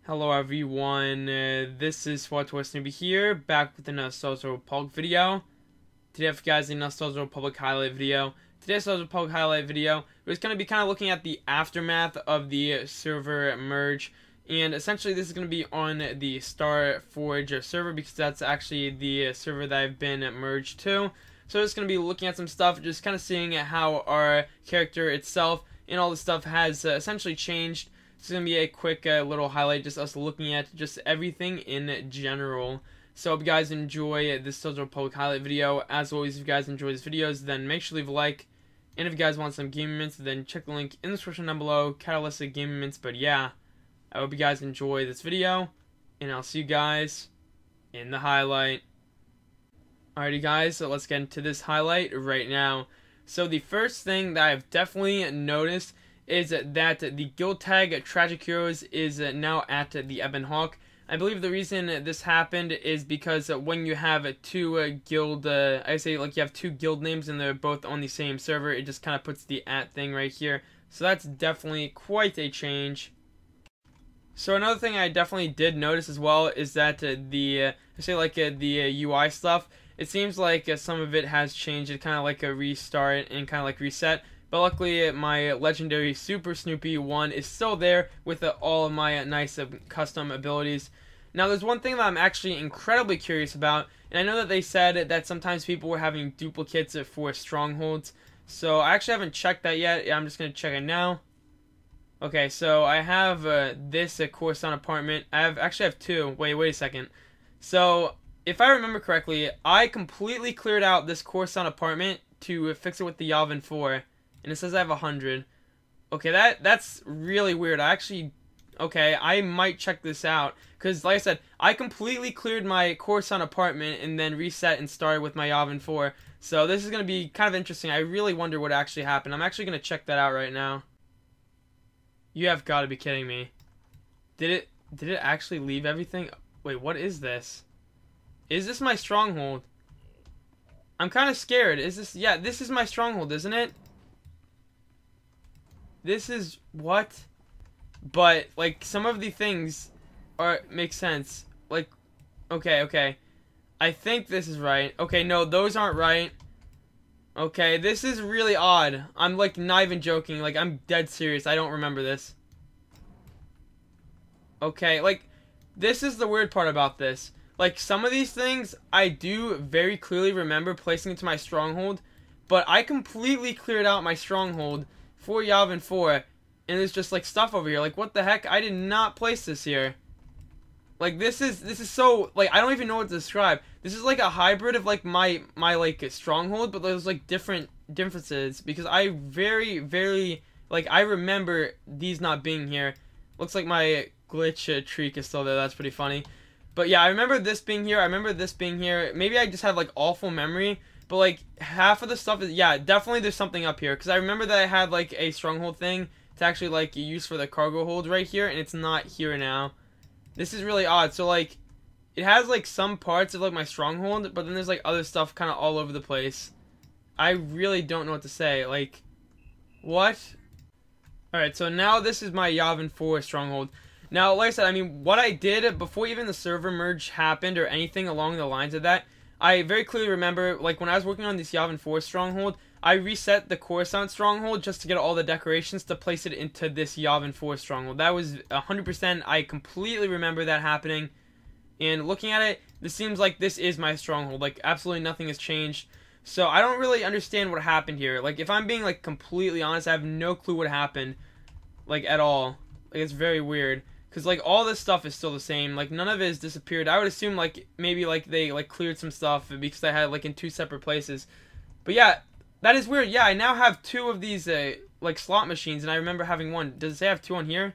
Hello everyone, this is Supersnoopy here, back with another SWTOR Republic video. Today I have for you guys another SWTOR Republic highlight video. Today's SWTOR Republic highlight video is going to be kind of looking at the aftermath of the server merge. And essentially this is going to be on the StarForge server because that's actually the server that I've been merged to. So I'm just going to be looking at some stuff, just kind of seeing how our character itself and all this stuff has essentially changed. It's going to be a quick little highlight, just us looking at just everything in general. So I hope you guys enjoy this SWTOR Republic highlight video. As always, if you guys enjoy these videos, then make sure to leave a like. And if you guys want some gaming mints, then check the link in the description down below. Catalytic gaming mints. But yeah, I hope you guys enjoy this video. And I'll see you guys in the highlight. Alrighty guys, so let's get into this highlight right now. So the first thing that I've definitely noticed is that the guild tag Tragic Heroes is now at the Ebon Hawk. I believe the reason this happened is because when you have two guild, I say like you have two guild names and they're both on the same server, it just kind of puts the @ thing right here. So that's definitely quite a change. So another thing I definitely did notice as well is that the UI stuff, it seems like some of it has changed. It kind of like a restart and kind of like reset. But luckily, my legendary Supersnoopy one is still there with all of my nice custom abilities. Now, there's one thing that I'm actually incredibly curious about, and I know that they said that sometimes people were having duplicates for strongholds. So I actually haven't checked that yet. I'm just going to check it now. Okay, so I have this Coruscant apartment. I actually have two. Wait a second. So if I remember correctly, I completely cleared out this Coruscant apartment to fix it with the Yavin 4. And it says I have 100. Okay, that's really weird. Okay, I might check this out. Because, like I said, I completely cleared my Coruscant apartment and then reset and started with my Yavin 4. So this is going to be kind of interesting. I really wonder what actually happened. I'm actually going to check that out right now. You have got to be kidding me. Did it actually leave everything? Wait, what is this? Is this my stronghold? I'm kind of scared. Is this... Yeah, this is my stronghold, isn't it? This is what? But like some of the things make sense. Like okay. I think this is right. Okay, no, those aren't right. Okay, this is really odd. I'm like not even joking. Like I'm dead serious. I don't remember this. Okay, like this is the weird part about this. Like some of these things I do very clearly remember placing into my stronghold, but I completely cleared out my stronghold for Yavin 4, and there's just like stuff over here. Like what the heck? I did not place this here. Like this is so like I don't even know what to describe. This is like a hybrid of like my like stronghold, but there's like differences because I very like I remember these not being here. Looks like my glitch treak is still there. That's pretty funny. But yeah, I remember this being here. I remember this being here. Maybe I just have like awful memory. But like half of the stuff is, yeah, definitely there's something up here. Because I remember that I had like a stronghold thing to actually like use for the cargo hold right here. And it's not here now. This is really odd. So like it has like some parts of like my stronghold. But then there's like other stuff kind of all over the place. I really don't know what to say. Like what? Alright, so now this is my Yavin 4 stronghold. Now like I said, I mean what I did before even the server merge happened or anything along the lines of that, I very clearly remember, like, when I was working on this Yavin 4 stronghold, I reset the Coruscant stronghold just to get all the decorations to place it into this Yavin 4 stronghold. That was 100%. I completely remember that happening. And looking at it, this seems like this is my stronghold. Like, absolutely nothing has changed. So, I don't really understand what happened here. Like, if I'm being, like, completely honest, I have no clue what happened. Like, at all. Like, it's very weird. Because, like, all this stuff is still the same. Like, none of it has disappeared. I would assume, like, maybe, like, they, like, cleared some stuff because I had, like, in two separate places. But, yeah, that is weird. Yeah, I now have two of these, like, slot machines, and I remember having one. Does it say I have two on here?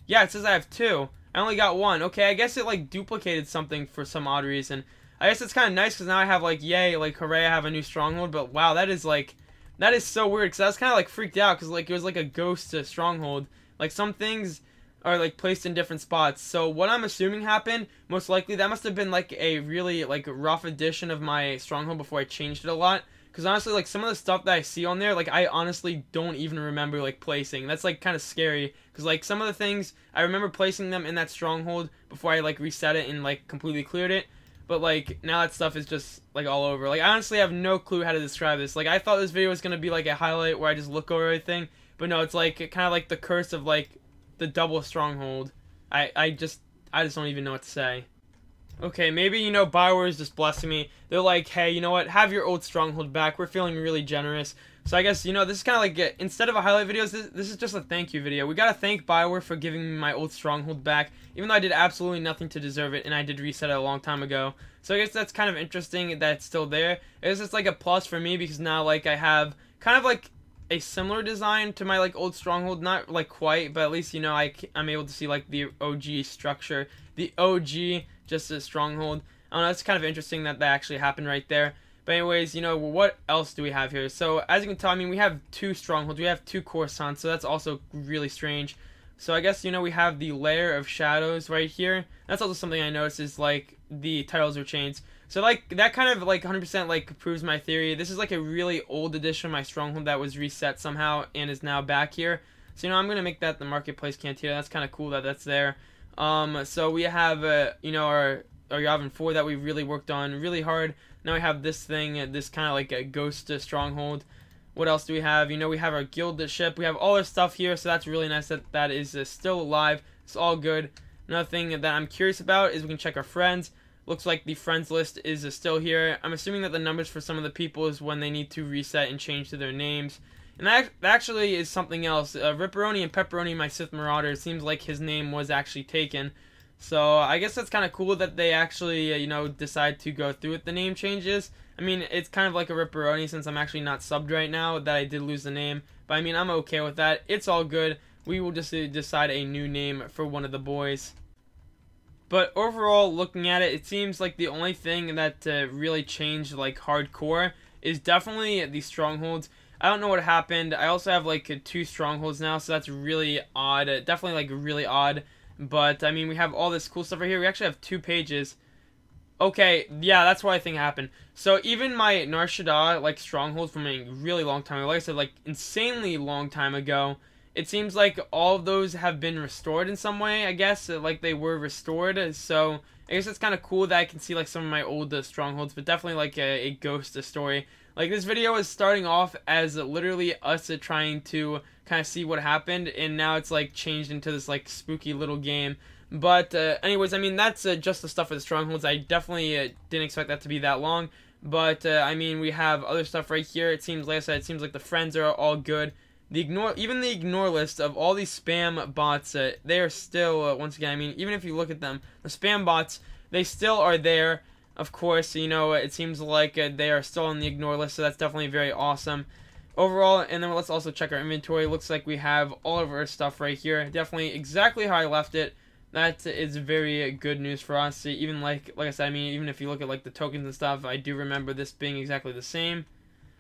Yeah, it says I have two. I only got one. Okay, I guess it, like, duplicated something for some odd reason. I guess it's kind of nice because now I have, like, yay, like, hooray, I have a new stronghold. But, wow, that is, like, that is so weird because I was kind of, like, freaked out because, like, it was, like, a ghost stronghold. Like, some things are like placed in different spots. So what I'm assuming happened, most likely that must have been like a really like rough edition of my stronghold before I changed it a lot. because honestly, like some of the stuff that I see on there, like I honestly don't even remember like placing. That's like kind of scary, because like some of the things I remember placing them in that stronghold before I like reset it and like completely cleared it. But like now that stuff is just like all over. Like I honestly have no clue how to describe this. Like I thought this video was gonna be like a highlight where I just look over everything, but no, it's like kind of like the curse of like the double stronghold. I just don't even know what to say. Okay, maybe, you know, Bioware is just blessing me. They're like, hey, you know what, have your old stronghold back. We're feeling really generous. So I guess, you know, this is kind of like, instead of a highlight video, this is just a thank you video. We gotta thank Bioware for giving me my old stronghold back, even though I did absolutely nothing to deserve it, and I did reset it a long time ago. So I guess that's kind of interesting that it's still there. I guess it's like a plus for me, because now, like, I have kind of like a similar design to my like old stronghold, not like quite, but at least, you know, I'm able to see like the OG structure, the OG just a stronghold. I don't know, it's kind of interesting that actually happened right there. But anyways, you know, what else do we have here? So as you can tell, I mean, we have 2 strongholds, we have 2 Coruscants, so that's also really strange. So I guess, you know, we have the Lair of Shadows right here. That's also something I noticed, is like the titles were changed. So like that kind of like 100% like proves my theory. This is like a really old edition of my stronghold that was reset somehow and is now back here. So, you know, I'm gonna make that the marketplace cantina. That's kind of cool that that's there. So we have you know, our Yavin 4 that we really worked on really hard. Now we have this thing, this kind of like a ghost stronghold. What else do we have? You know, we have our guild ship. We have all our stuff here, so that's really nice that that is still alive. It's all good. Another thing that I'm curious about is we can check our friends. Looks like the friends list is still here. I'm assuming that the numbers for some of the people is when they need to reset and change to their names. And that actually is something else. Ripperoni and Pepperoni, my Sith Marauder, it seems like his name was actually taken. So I guess that's kind of cool that they actually, you know, decide to go through with the name changes. I mean, it's kind of like a Ripperoni since I'm actually not subbed right now that I did lose the name. But I mean, I'm okay with that. It's all good. We will just decide a new name for one of the boys. But overall, looking at it, it seems like the only thing that really changed like hardcore is definitely the strongholds. I don't know what happened. I also have like 2 strongholds now, so that's really odd. Definitely like really odd. But I mean, we have all this cool stuff right here. We actually have 2 pages. Okay, yeah, that's what I think happened. So even my Nar Shaddaa like stronghold from a really long time ago, like I said, like insanely long time ago, it seems like all of those have been restored in some way, I guess, like they were restored. So I guess it's kind of cool that I can see like some of my old strongholds, but definitely like a ghost story. Like this video is starting off as literally us trying to kind of see what happened, and now it's like changed into this like spooky little game. But anyways, I mean, that's just the stuff for the strongholds. I definitely didn't expect that to be that long. But I mean, we have other stuff right here. It seems, like I said, it seems like the friends are all good. Even the ignore list of all these spam bots, they are still, once again, I mean, even if you look at them, the spam bots, they still are there. Of course, you know, it seems like they are still on the ignore list, so that's definitely very awesome. Overall, and then let's also check our inventory. Looks like we have all of our stuff right here. Definitely exactly how I left it. That is very good news for us. Even like I said, I mean, even if you look at like the tokens and stuff, I do remember this being exactly the same.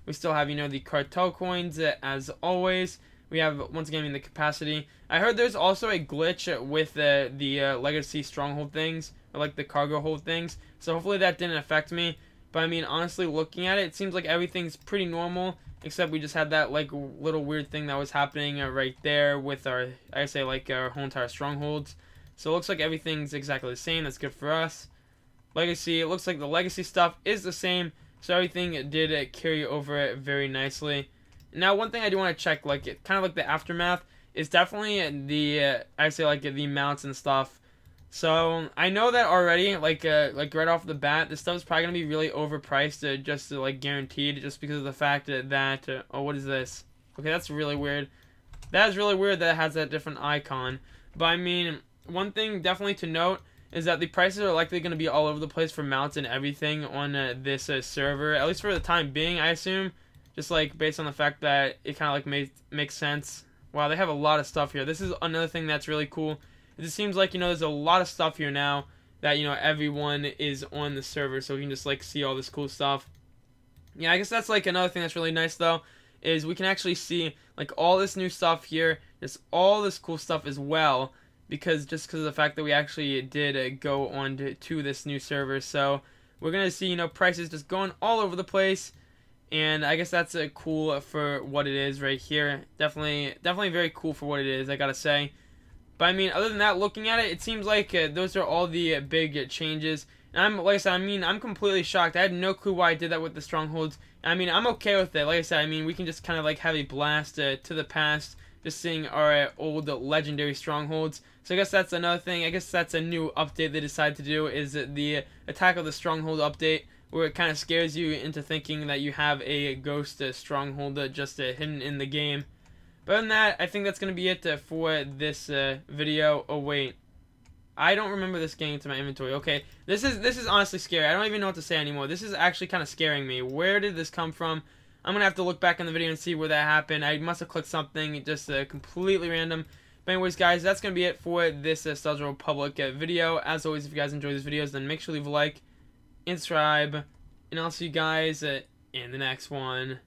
We still have, you know, the cartel coins as always. We have, once again, I mean, the capacity. I heard there's also a glitch with the legacy stronghold things, or like the cargo hold things. So hopefully that didn't affect me. But I mean, honestly, looking at it, it seems like everything's pretty normal, except we just had that like little weird thing that was happening right there with our, I say, like our whole entire strongholds. So it looks like everything's exactly the same. That's good for us. Legacy, it looks like the legacy stuff is the same. So everything did carry over very nicely. Now, one thing I do want to check, like kind of like the aftermath, is definitely the I say like the mounts and stuff. So I know that already, like right off the bat, this stuff is probably gonna be really overpriced, just like guaranteed, just because of the fact that oh, what is this? Okay, that's really weird. That is really weird that it has that different icon. But I mean, one thing definitely to note is that the prices are likely going to be all over the place for mounts and everything on this server, at least for the time being, I assume. Just like based on the fact that it kind of like makes sense. Wow, they have a lot of stuff here. This is another thing that's really cool. It seems like, you know, there's a lot of stuff here now that, you know, everyone is on the server, so we can just like see all this cool stuff. Yeah, I guess that's like another thing that's really nice though, is we can actually see like all this new stuff here, just all this cool stuff as well. Because of the fact that we actually did go on to this new server. So we're going to see, you know, prices just going all over the place. And I guess that's cool for what it is right here. Definitely very cool for what it is, I gotta say. But I mean, other than that, looking at it, it seems like those are all the big changes. And like I said, I'm completely shocked. I had no clue why I did that with the strongholds. I mean, I'm okay with it. Like I said, I mean, we can just kind of like have a blast to the past, just seeing our old legendary strongholds. So I guess that's another thing. I guess that's a new update they decided to do, is the Attack of the Stronghold update, where it kind of scares you into thinking that you have a ghost stronghold just hidden in the game. But other than that, I think that's going to be it for this video. Oh wait, I don't remember this getting into my inventory. Okay, this is honestly scary. I don't even know what to say anymore. This is actually kind of scaring me. Where did this come from? I'm going to have to look back in the video and see where that happened. I must have clicked something just completely random. But anyways, guys, that's going to be it for this Star Wars Republic video. As always, if you guys enjoy these videos, then make sure to leave a like and subscribe. And I'll see you guys in the next one.